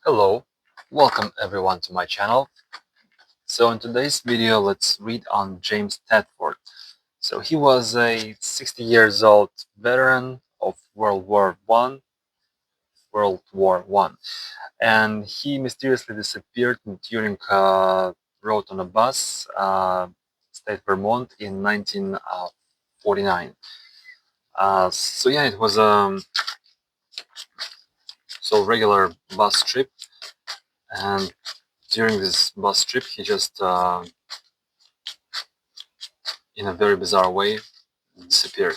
Hello, welcome everyone to my channel. So in today's video, let's read on James Tedford. So he was a 60 years old veteran of World War One, and he mysteriously disappeared during a road on a bus, state Vermont in 1949. So yeah, it was a regular bus trip, and during this bus trip, he just in a very bizarre way disappeared.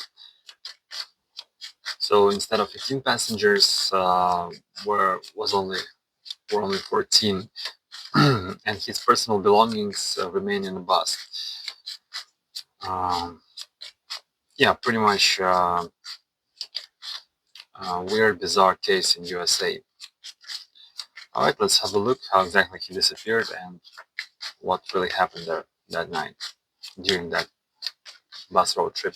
So instead of 15 passengers, were only 14, and his personal belongings remain in the bus. Um, yeah, pretty much weird, bizarre case in USA. All right, let's have a look how exactly he disappeared and what really happened there that night during that bus road trip.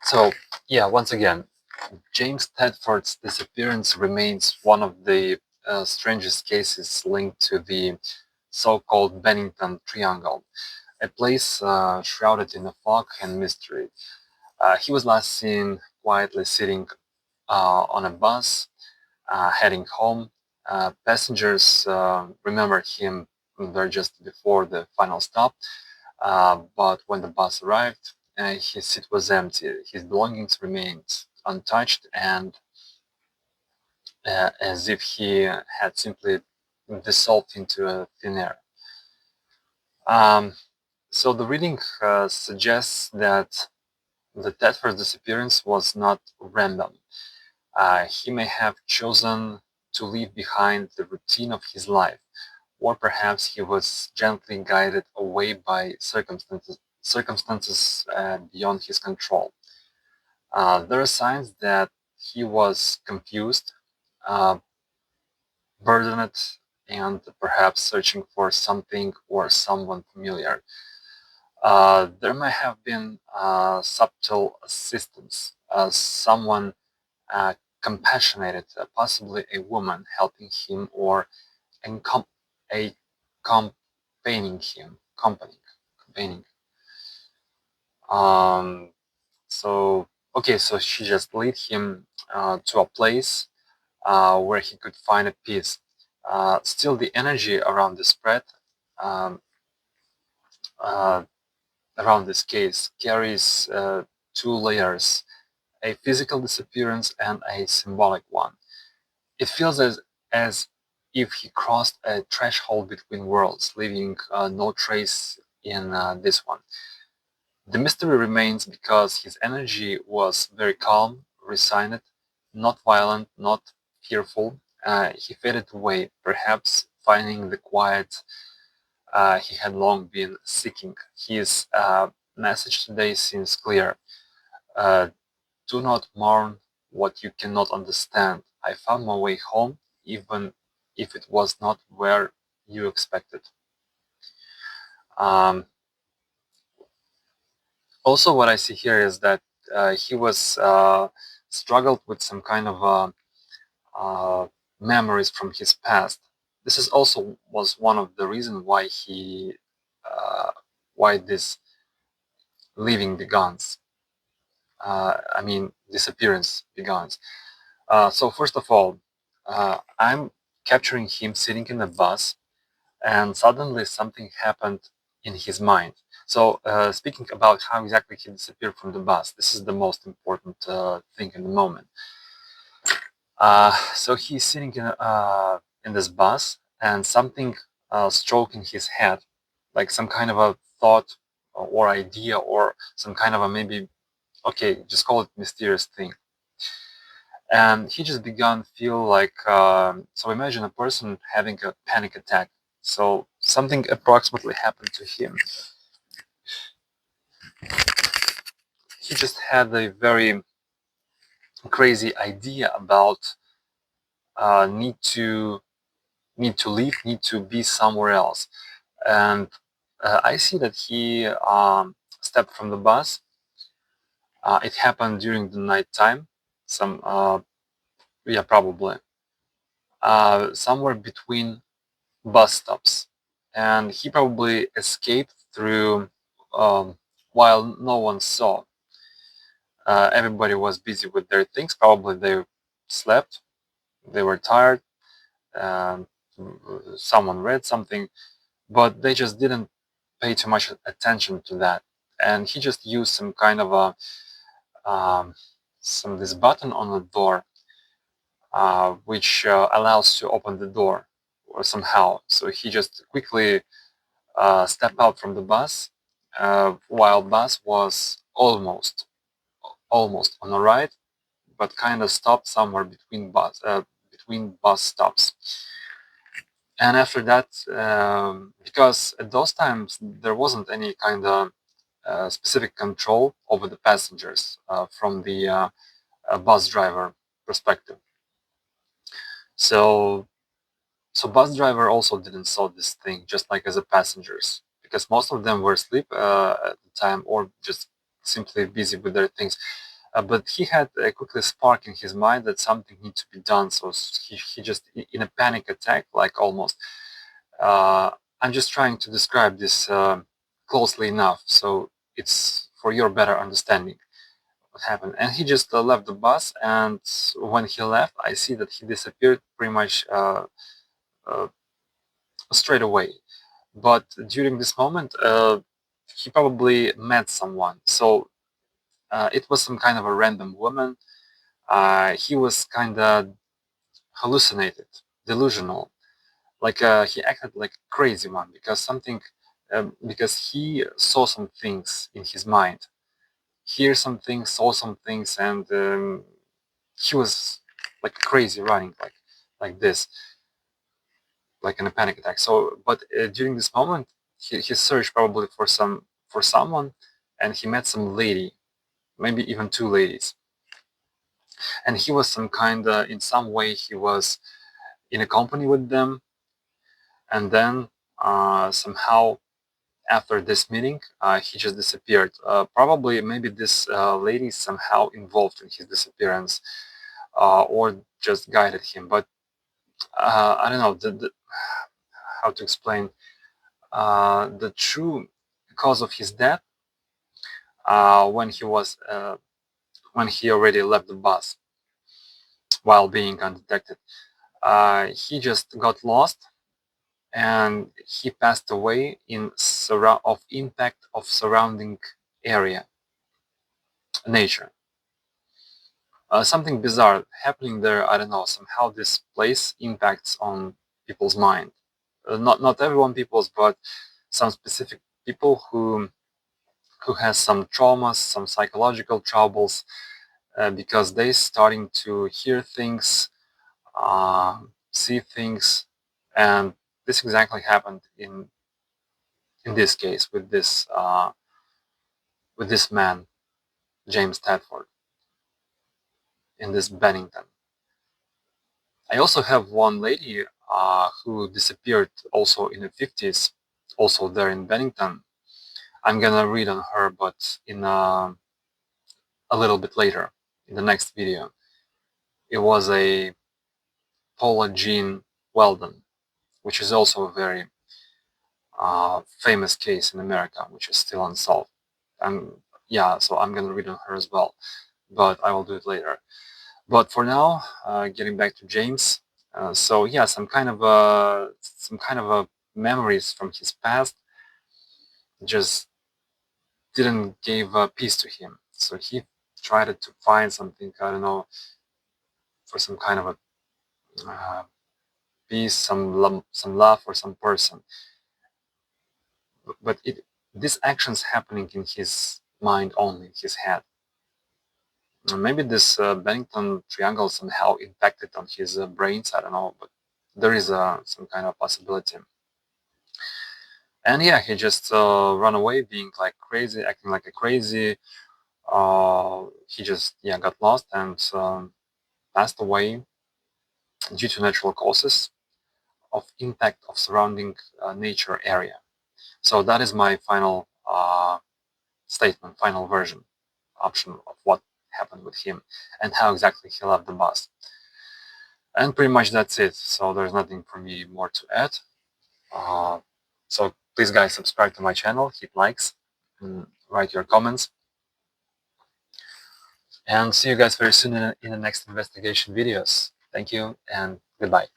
So yeah, once again, James Tedford's disappearance remains one of the strangest cases linked to the so-called Bennington Triangle, a place shrouded in a fog and mystery. He was last seen quietly sitting on a bus, heading home. Passengers remembered him there just before the final stop, but when the bus arrived, his seat was empty. His belongings remained untouched, and as if he had simply dissolved into a thin air. Um, so the reading suggests that the Tedford's disappearance was not random. He may have chosen to leave behind the routine of his life, or perhaps he was gently guided away by circumstances beyond his control. There are signs that he was confused, uh, burdened, and perhaps searching for something or someone familiar. There may have been subtle assistance, someone compassionate, possibly a woman helping him or encom- accompanying him, accompanying. Um, so okay, so she just led him to a place where he could find a peace. Still, the energy around the spread, um, uh, around this case, carries two layers: a physical disappearance and a symbolic one. It feels as if he crossed a threshold between worlds, leaving no trace in this one. The mystery remains because his energy was very calm, resigned, not violent, not fearful. He faded away, perhaps finding the quiet he had long been seeking. His message today seems clear. Uh, Do not mourn what you cannot understand. I found my way home, even if it was not where you expected. Um, Also, what I see here is that he was struggled with some kind of memories from his past. This is also was one of the reasons why uh, why this leaving begins. I mean, disappearance begins. So first of all, I'm capturing him sitting in a bus, and suddenly something happened in his mind. So speaking about how exactly he disappeared from the bus, this is the most important thing in the moment. So he's sitting in this bus, and something stroking his head, like some kind of a thought or idea or some kind of a maybe, okay, just call it mysterious thing. And he just began feel like, so imagine a person having a panic attack. So something approximately happened to him. He just had a very crazy idea about uh, need to need to leave, need to be somewhere else. And I see that he stepped from the bus. It happened during the night time, some yeah, probably somewhere between bus stops, and he probably escaped through um, while no one saw. Everybody was busy with their things. Probably they slept, they were tired, um, someone read something, but they just didn't pay too much attention to that. And he just used some kind of some this button on the door, which allows to open the door or somehow. So he just quickly stepped out from the bus, while bus was almost on the right, but kind of stopped somewhere between bus stops. And after that, because at those times there wasn't any kind of specific control over the passengers from the bus driver perspective. So, so bus driver also didn't saw this thing, just like as a passengers, because most of them were asleep at the time or just simply busy with their things. But he had a quickly spark in his mind that something needs to be done. So he just in a panic attack, like almost. Uh, I'm just trying to describe this closely enough, so it's for your better understanding what happened. And he just left the bus, and when he left, I see that he disappeared pretty much uh, straight away. But during this moment, he probably met someone. So it was some kind of a random woman. He was kind of hallucinated, delusional. Like he acted like a crazy one because something, because he saw some things in his mind, hear some things, saw some things, and he was like crazy running like this, like in a panic attack. So, but during this moment, he searched probably for someone, and he met some lady, maybe even two ladies, and he was some kind of in some way he was in a company with them, and then somehow after this meeting, he just disappeared. Probably, maybe this lady somehow involved in his disappearance, or just guided him. But I don't know how to explain the true cause of his death when when he already left the bus while being undetected. He just got lost and he passed away in of impact of surrounding area, nature. Something bizarre happening there. I don't know. Somehow this place impacts on people's mind. Not everyone people's, but some specific people who has some traumas, some psychological troubles, because they starting to hear things, see things, and this exactly happened in this case with this man, James Tedford, in this Bennington. I also have one lady who disappeared also in the 50s, also there in Bennington. I'm gonna read on her, but in a little bit later in the next video. It was a Paula Jean Weldon, which is also a very famous case in America, which is still unsolved. And yeah, so I'm gonna read on her as well, but I will do it later. But for now, getting back to James. So yeah, some kind of memories from his past just didn't give peace to him. So he tried to find something, I don't know, for some kind of a peace, some love for some person. But this action's happening in his mind only, in his head. Maybe this Bennington Triangle somehow impacted on his brains. I don't know, but there is some kind of possibility. And yeah, he just ran away, being like crazy, acting like a crazy. He just got lost and passed away due to natural causes of impact of surrounding nature area. So that is my final statement, final version, option of what happened with him and how exactly he left the bus. And pretty much that's it. So there's nothing for me more to add. Uh, so please, guys, subscribe to my channel, hit likes, and write your comments. And see you guys very soon in the next investigation videos. Thank you and goodbye.